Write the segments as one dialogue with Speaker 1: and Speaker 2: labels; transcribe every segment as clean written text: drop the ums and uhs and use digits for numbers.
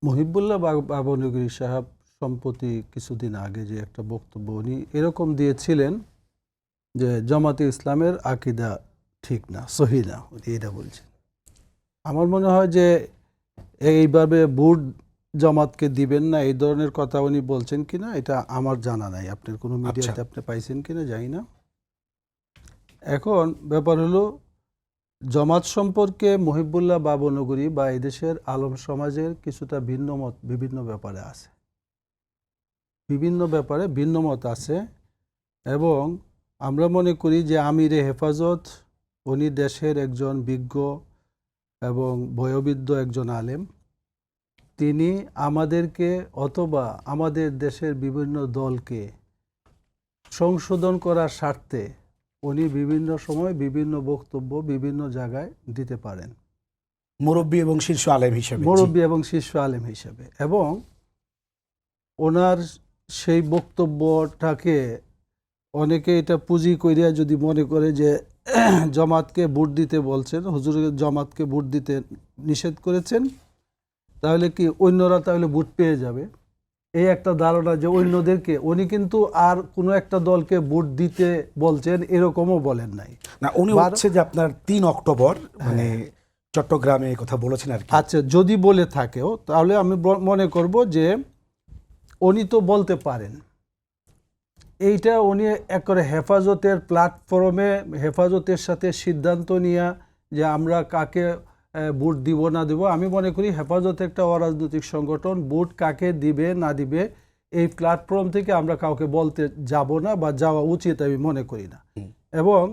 Speaker 1: মহিবুল্লাহ বাবনগরী সাহেব সম্প্রতি কিছুদিন আগে যে একটা বক্তব্য উনি এরকম দিয়েছিলেন যে জামাতে ইসলামের আকীদা ঠিক না, সহি না, উনি এটা বলছেন। আমার মনে হয় যে এইভাবে বুট জামাতকে দিবেন না, এই ধরনের কথা উনি বলছেন কিনা এটা আমার জানা নাই। আপনার কোনো মিডিয়াতে আপনি পাইছেন কিনা জানি না। এখন ব্যাপার হলো, জামাত সম্পর্কে মহিবুল্লাহ বাবনগরী বা এদেশের আলম সমাজের কিছুটা ভিন্ন মত বিভিন্ন ব্যাপারে আছে, বিভিন্ন ব্যাপারে ভিন্ন মত আছে। এবং আমরা মনে করি যে আমিরে হেফাজত উনি দেশের একজন বিজ্ঞ এবং বয়োবৃদ্ধ একজন আলেম। তিনি আমাদেরকে অথবা আমাদের দেশের বিভিন্ন দলকে সংশোধন করার স্বার্থে উনি বিভিন্ন সময় বিভিন্ন বক্তব্য বিভিন্ন জায়গায় দিতে পারেন,
Speaker 2: মুরব্বী এবং শীর্ষ আলেম হিসেবে।
Speaker 1: মুরব্বী এবং শীর্ষ আলেম হিসেবে। এবং ওনার সেই বক্তব্যটাকে অনেকে এটা পুঁজি করিয়া যদি মনে করে যে জামাতকে ভোট দিতে বলছেন, হুজুর জামাতকে ভোট দিতে নিষেধ করেছেন, তাহলে কি অন্যরা তাহলে ভোট পেয়ে যাবে, এই একটা ধারণা যে অন্যদেরকে উনি কিন্তু আর কোনো একটা দলকে ভোট দিতে বলছেন এরকমও বলেন নাই।
Speaker 2: না, উনি হচ্ছে যে আপনার 3 অক্টোবর মানে চট্টগ্রামে কথা বলেছেন আর কি।
Speaker 1: আচ্ছা, যদি বলে থাকেও তাহলে আমি মনে করব যে উনি তো বলতে পারেন। এইটা উনি একবারে হেফাজতের প্ল্যাটফর্মে হেফাজতের সাথে সিদ্ধান্ত নিয়ে যে আমরা কাকে ভোট দিব না দিব, আমি মনে করি হেফাজত একটা অরাজনৈতিক সংগঠন, ভোট কাকে দিবে না দিবে এই প্ল্যাটফর্ম থেকে আমরা কাউকে বলতে যাব না বা যাওয়া উচিত আমি মনে করি না। এবং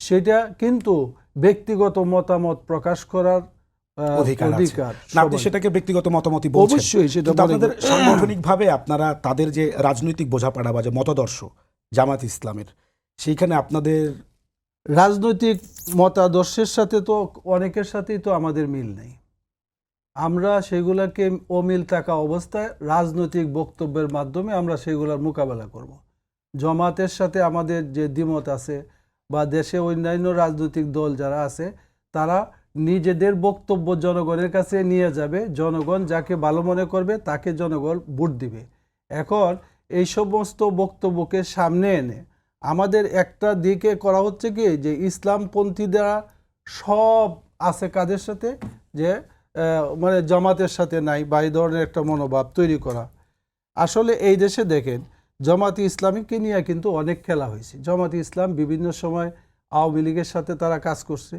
Speaker 1: সেটা কিন্তু ব্যক্তিগত মতামত প্রকাশ করার অধিকার,
Speaker 2: আপনি সেটাকে ব্যক্তিগত মতামতই বলছেন।
Speaker 1: অবশ্যই সেটা
Speaker 2: আপনাদের সাংগঠনিকভাবে আপনারা তাদের যে রাজনৈতিক বোঝাপড়া বা যে মতাদর্শ জামাত ইসলামের, সেইখানে আপনাদের
Speaker 1: রাজনৈতিক মতাদর্শের সাথে তো অনেকের সাথেই তো আমাদের মিল নেই। আমরা সেগুলোকে অমিল থাকা অবস্থায় রাজনৈতিক বক্তব্যের মাধ্যমে আমরা সেগুলোর মোকাবেলা করব। জামাতের সাথে আমাদের যে দ্বিমত আছে বা দেশে অন্যান্য রাজনৈতিক দল যারা আছে তারা নিজেদের বক্তব্য জনগণের কাছে নিয়ে যাবে, জনগণ যাকে ভালো মনে করবে তাকে জনগণ ভোট দিবে। এখন এই সমস্ত বক্তব্যকে সামনে এনে আমাদের একটা দিকে করা হচ্ছে কি যে ইসলামপন্থীরা সব আছে কাদের সাথে, যে মানে জামাতের সাথে নাই বা এই ধরনের একটা মনোভাব তৈরি করা। আসলে এই দেশে দেখেন জামাতি ইসলামীকে নিয়ে কিন্তু অনেক খেলা হয়েছে। জামাতি ইসলাম বিভিন্ন সময় আওয়ামী লীগের সাথে তারা কাজ করছে,